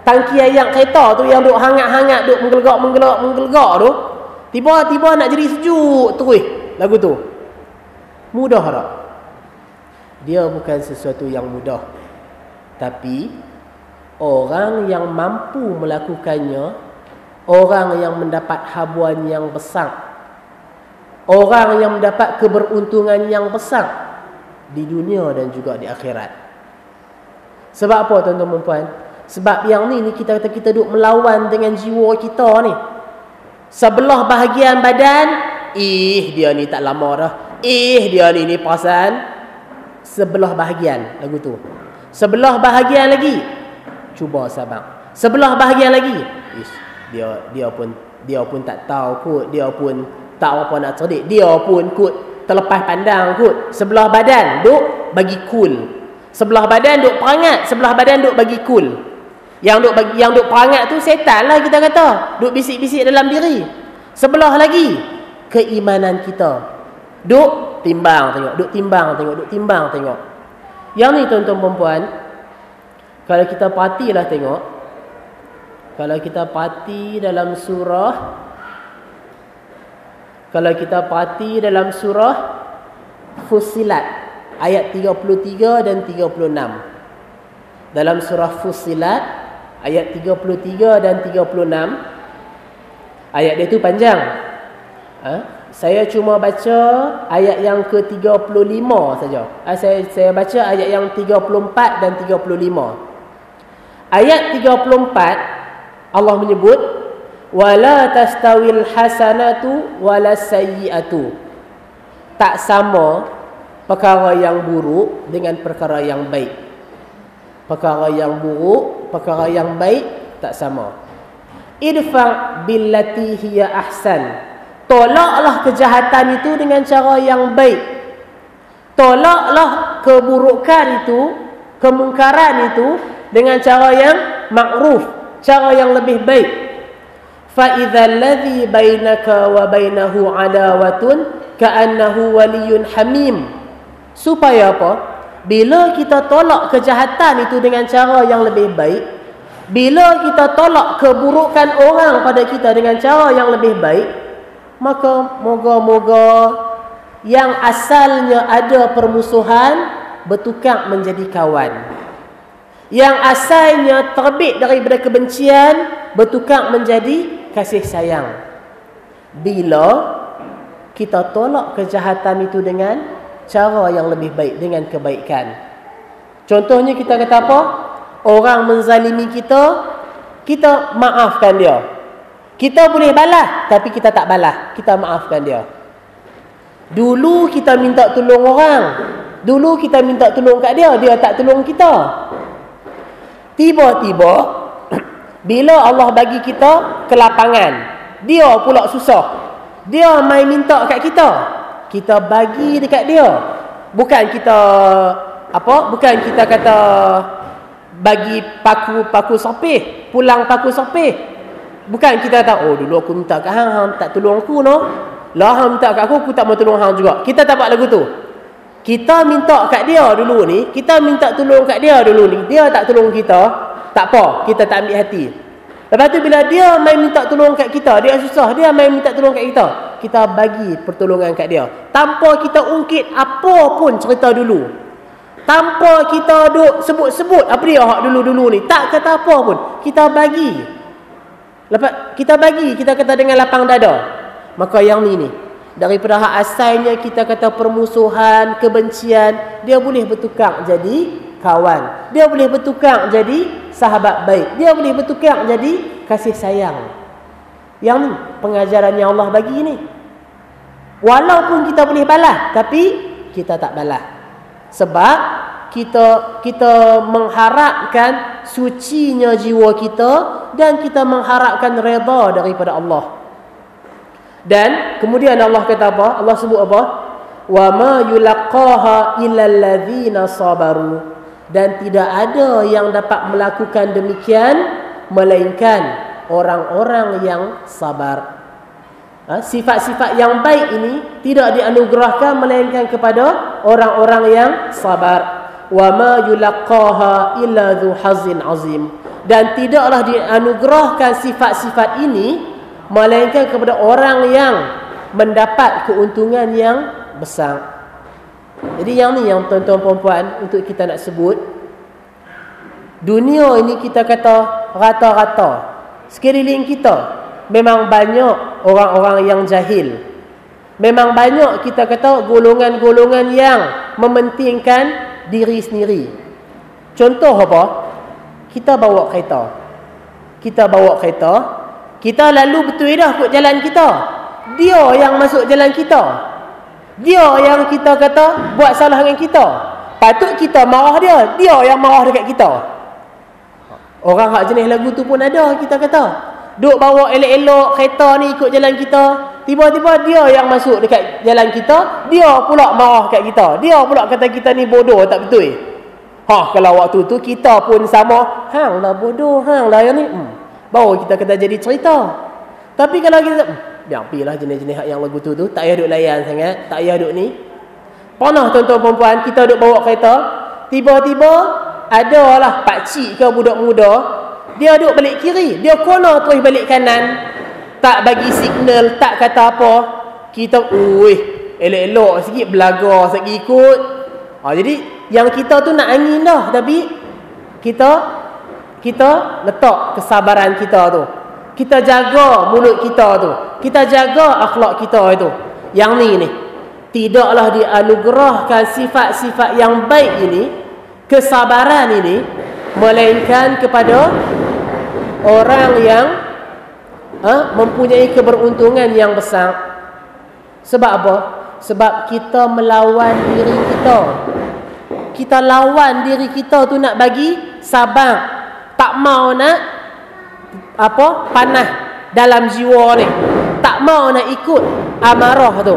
tangki ayam kereta tu yang duk hangat-hangat, duk menggelegak tu, tiba-tiba nak jadi sejuk terus lagu tu. Mudah tak? Dia bukan sesuatu yang mudah. Tapi orang yang mampu melakukannya, orang yang mendapat habuan yang besar, orang yang mendapat keberuntungan yang besar di dunia dan juga di akhirat. Sebab apa tuan-tuan dan puan? Sebab yang ni kita kata kita duk melawan dengan jiwa kita ni. Sebelah bahagian badan, dia ni tak lama dah. Dia ni perasan. Sebelah bahagian lagu tu. Sebelah bahagian lagi, cuba sabar. Sebelah bahagian lagi, dia pun tak tahu kot, dia pun tak apa nak cerdik, dia pun kot terlepas pandang kot. Sebelah badan duk bagi cool, sebelah badan duk perangat, sebelah badan duk bagi cool. Yang duk perangat tu setan lah kita kata, duk bisik-bisik dalam diri. Sebelah lagi keimanan kita duk timbang tengok. Yang ni tuan-tuan dan puan, kalau kita perhatilah tengok, kalau kita perhati dalam surah, kalau kita perhati dalam surah Fussilat ayat 33 dan 36. Dalam surah Fussilat ayat 33 dan 36, ayat dia tu panjang. Saya cuma baca ayat yang ke-35 saja. Saya baca ayat yang 34 dan 35. Ayat 34 Allah menyebut wala tastawil hasanatu walas sayyi'atu. Tak sama perkara yang buruk dengan perkara yang baik. Perkara yang buruk, perkara yang baik tak sama. Idfa' billati hiya ahsan. Tolaklah kejahatan itu dengan cara yang baik. Tolaklah keburukan itu, kemungkaran itu dengan cara yang ma'ruf, cara yang lebih baik. Fa idzal ladzi bainaka wa bainahu adawatun ka'annahu waliyyun hamim. Supaya apa? Bila kita tolak kejahatan itu dengan cara yang lebih baik, bila kita tolak keburukan orang pada kita dengan cara yang lebih baik, maka moga-moga yang asalnya ada permusuhan bertukar menjadi kawan. Yang asalnya terbit daripada kebencian bertukar menjadi kasih sayang. Bila kita tolak kejahatan itu dengan cara yang lebih baik, dengan kebaikan. Contohnya kita kata apa? Orang menzalimi kita, kita maafkan dia. Kita boleh balas, tapi kita tak balas. Kita maafkan dia. Dulu kita minta tolong orang. Dulu kita minta tolong kat dia, dia tak tolong kita. Tiba-tiba bila Allah bagi kita kelapangan, dia pula susah. Dia mai minta kat kita. Kita bagi dekat dia. Bukan kita bukan kita kata bagi paku sopih, pulang paku sopih. Bukan kita kata, oh dulu aku minta kat hang tak tolong aku no. Lah hang minta kat aku tak mau tolong hang juga. Kita tak buat lagu tu. Kita minta kat dia dulu ni, kita minta tolong kat dia dulu ni. Dia tak tolong kita, tak apa, kita tak ambil hati. Lepas tu bila dia mai minta tolong kat kita, dia susah, dia mai minta tolong kat kita bagi pertolongan kat dia. Tanpa kita ungkit apa pun cerita dulu. Tanpa kita duk sebut-sebut apa dia hak dulu-dulu ni. Tak kata apa pun. Kita bagi. Lepas kita bagi, kita kata dengan lapang dada. Maka yang ni daripada hak asalnya kita kata permusuhan, kebencian, dia boleh bertukar jadi kawan. Dia boleh bertukar jadi sahabat baik. Dia boleh bertukar jadi kasih sayang. Yang ni pengajaran yang Allah bagi ni. Walaupun kita boleh balas, tapi kita tak balas. Sebab kita mengharapkan sucinya jiwa kita dan kita mengharapkan redha daripada Allah. Dan kemudian Allah kata apa? Allah sebut apa? Wa ma yulaqaha illal ladzina sabaru. Dan tidak ada yang dapat melakukan demikian melainkan orang-orang yang sabar. Sifat-sifat yang baik ini tidak dianugerahkan melainkan kepada orang-orang yang sabar. Wa ma yulaqaha illa dzu hazzin azim. Dan tidaklah dianugerahkan sifat-sifat ini melainkan kepada orang yang mendapat keuntungan yang besar. Jadi yang ni yang tuan-tuan puan-puan untuk kita nak sebut. Dunia ini kita kata rata-rata. Sekeliling kita memang banyak orang-orang yang jahil. Memang banyak kita kata golongan-golongan yang mementingkan diri sendiri. Contoh apa? Kita bawa kereta. Kita lalu betul dah ikut jalan kita. Dia yang masuk jalan kita. Dia yang kita kata buat salah dengan kita. Patut kita marah dia. Dia yang marah dekat kita. Orang hak jenis lagu tu pun ada kita kata. Duk bawa elok-elok kereta ni ikut jalan kita. Tiba-tiba dia yang masuk dekat jalan kita. Dia pula marah kat kita. Dia pula kata kita ni bodoh tak betul. Kalau waktu tu kita pun sama. Hang lah bodoh. Hang lah yang ni. Baru kita kata jadi cerita. Tapi kalau kita biar pilah jenis-jenis yang lagu tu tak payah duk layan sangat, tak payah duk ni. Pernah tuan-tuan perempuan kita duk bawa kereta, tiba-tiba adalah pakcik ke budak muda, dia duk balik kiri, dia kena terus balik kanan, tak bagi signal, tak kata apa. Kita elok-elok sikit belaga sikit ikut. Jadi yang kita tu nak angin dah, tapi kita letak kesabaran kita tu. Kita jaga mulut kita tu. Kita jaga akhlak kita itu. Yang ni tidaklah dianugerahkan sifat-sifat yang baik ini, kesabaran ini, melainkan kepada orang yang mempunyai keberuntungan yang besar. Sebab apa? Sebab kita melawan diri kita. Kita lawan diri kita tu nak bagi sabar. Tak mau nak panah dalam jiwa ni. Tak mau nak ikut amarah tu.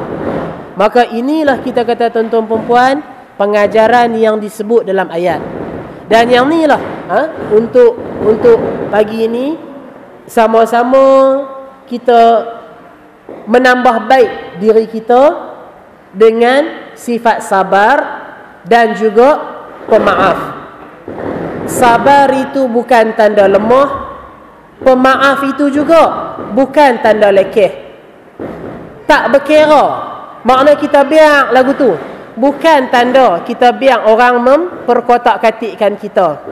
Maka inilah kita kata tuan-tuan perempuan, pengajaran yang disebut dalam ayat. Dan yang ni lah untuk pagi ini sama-sama kita menambah baik diri kita dengan sifat sabar dan juga pemaaf. Sabar itu bukan tanda lemah. Pemaaf itu juga bukan tanda lekeh. Tak berkira. Makna kita biar lagu tu. Bukan tanda kita biar orang memperkotak-katikkan kita.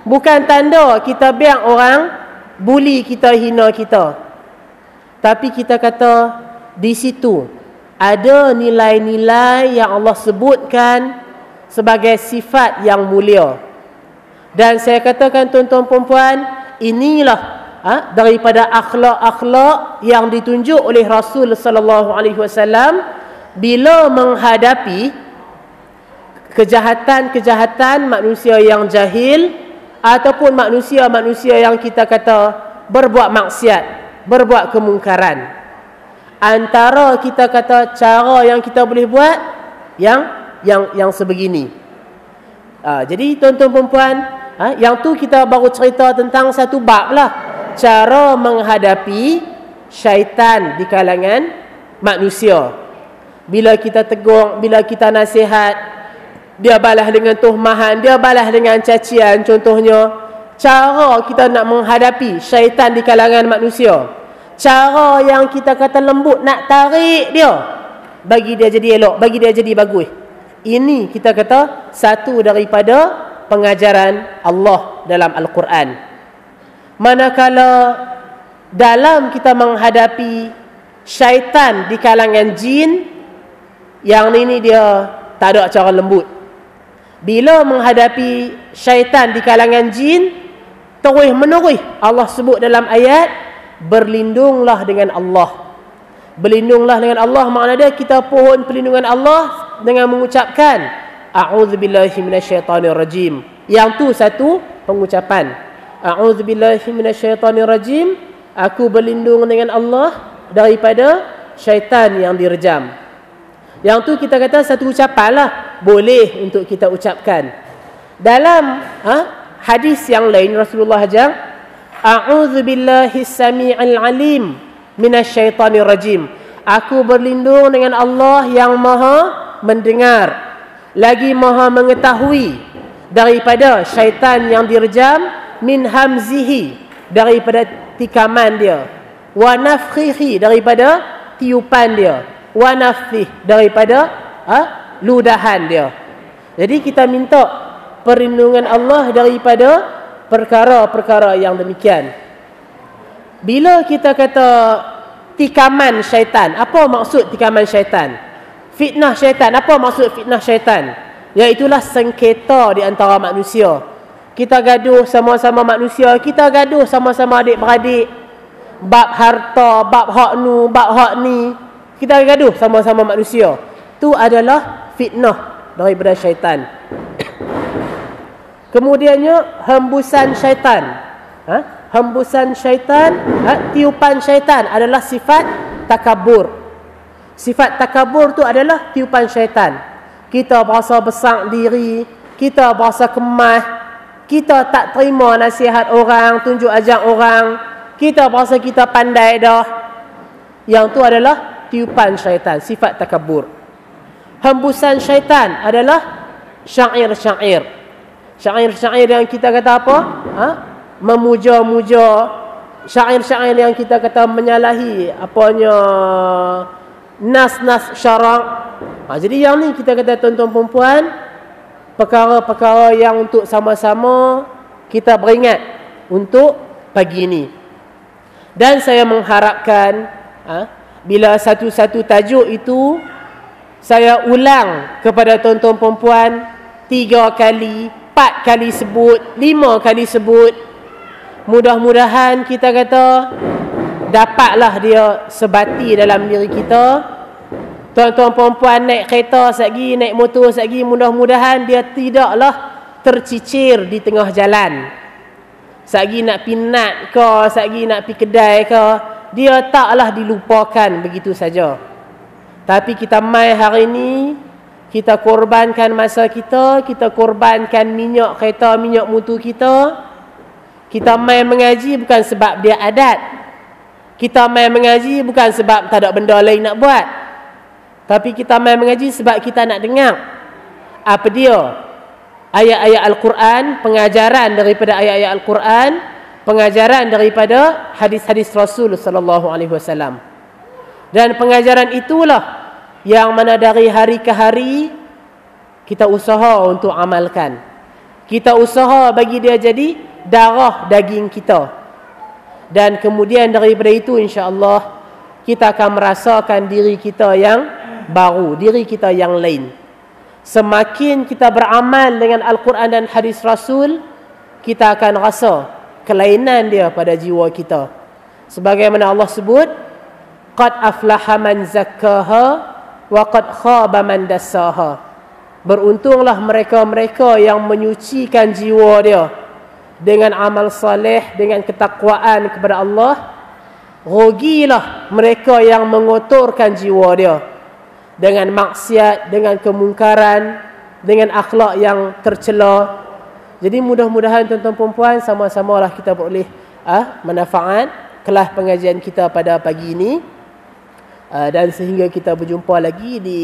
Bukan tanda kita biar orang bully kita, hina kita. Tapi kita kata di situ ada nilai-nilai yang Allah sebutkan sebagai sifat yang mulia. Dan saya katakan tuan-tuan perempuan, inilah daripada akhlak-akhlak yang ditunjuk oleh Rasul sallallahu alaihi wasallam bila menghadapi kejahatan-kejahatan manusia yang jahil ataupun manusia-manusia yang kita kata berbuat maksiat, berbuat kemungkaran. Antara kita kata cara yang kita boleh buat yang sebegini. Jadi tuan-tuan puan, yang tu kita baru cerita tentang satu bab lah, cara menghadapi syaitan di kalangan manusia. Bila kita tegur, bila kita nasihat, dia balas dengan tuhmahan, dia balas dengan cacian contohnya. Cara kita nak menghadapi syaitan di kalangan manusia, cara yang kita kata lembut nak tarik dia, bagi dia jadi elok, bagi dia jadi bagus. Ini kita kata satu daripada pengajaran Allah dalam Al-Quran. Manakala dalam kita menghadapi syaitan di kalangan jin, yang ini dia tak ada cara lembut. Bila menghadapi syaitan di kalangan jin, terus menerus Allah sebut dalam ayat, berlindunglah dengan Allah. Berlindunglah dengan Allah makna dia kita pohon perlindungan Allah dengan mengucapkan a'udzubillahi minasyaitonirrajim. Yang tu satu pengucapan. A'udzubillahi minasyaitonirrajim, aku berlindung dengan Allah daripada syaitan yang direjam. Yang tu kita kata satu ucapan lah, boleh untuk kita ucapkan. Dalam hadis yang lain Rasulullah ajar, a'udzubillahi samii'il alim minasyaitonirrajim, aku berlindung dengan Allah yang maha mendengar lagi maha mengetahui daripada syaitan yang direjam, min hamzihi, daripada tikaman dia, wa nafkhihi, daripada tiupan dia, wa nafthih, daripada ludahan dia. Jadi kita minta perlindungan Allah daripada perkara-perkara yang demikian. Bila kita kata tikaman syaitan, apa maksud tikaman syaitan? Fitnah syaitan, apa maksud fitnah syaitan? Iaitulah sengketa di antara manusia. Kita gaduh sama-sama manusia, kita gaduh sama-sama adik-beradik, bab harta, bab hak nu, bab hak ni, kita gaduh sama-sama manusia. Itu adalah fitnah daripada syaitan. Kemudiannya hembusan syaitan. Hembusan syaitan, tiupan syaitan adalah sifat takabur. Sifat takabur tu adalah tiupan syaitan. Kita berasa besar diri, kita berasa kemas, kita tak terima nasihat orang, tunjuk ajar orang, kita berasa kita pandai dah. Yang tu adalah tiupan syaitan, sifat takabur. Hembusan syaitan adalah syair-syair. Syair-syair yang kita kata apa? Memuja-muja. Syair-syair yang kita kata menyalahi apanya nas-nas syarak. Jadi yang ni kita kata tuan-tuan perempuan, perkara-perkara yang untuk sama-sama kita beringat untuk pagi ini. Dan saya mengharapkan bila satu-satu tajuk itu saya ulang kepada tuan-tuan perempuan 3 kali, 4 kali sebut, 5 kali sebut. Mudah-mudahan kita kata dapatlah dia sebati dalam diri kita. Tuan-tuan perempuan naik kereta sekali, naik motor sekali, mudah-mudahan dia tidaklah tercicir di tengah jalan. Sekali nak pergi nat ke, sekali nak pergi kedai ke, dia taklah dilupakan begitu saja. Tapi kita mai hari ini, kita korbankan masa kita korbankan minyak kereta, minyak motor kita. Kita mai mengaji bukan sebab dia adat. Kita mai mengaji bukan sebab tak ada benda lain nak buat. Tapi kita mai mengaji sebab kita nak dengar apa dia ayat-ayat Al-Quran, pengajaran daripada ayat-ayat Al-Quran, pengajaran daripada hadis-hadis Rasul sallallahu alaihi wasallam. Dan pengajaran itulah yang mana dari hari ke hari kita usaha untuk amalkan. Kita usaha bagi dia jadi darah daging kita. Dan kemudian daripada itu insya-Allah kita akan merasakan diri kita yang baru, diri kita yang lain. Semakin kita beramal dengan Al-Quran dan hadis Rasul, kita akan rasa kelainan dia pada jiwa kita. Sebagaimana Allah sebut, qad aflaha man zakkaha wa qad khaba man dassaha. Beruntunglah mereka-mereka yang menyucikan jiwa dia dengan amal saleh, dengan ketakwaan kepada Allah. Rugilah mereka yang mengotorkan jiwa dia dengan maksiat, dengan kemungkaran, dengan akhlak yang tercela. Jadi mudah-mudahan tuan-tuan perempuan sama-samalah kita boleh manfaat kelas pengajian kita pada pagi ini, dan sehingga kita berjumpa lagi di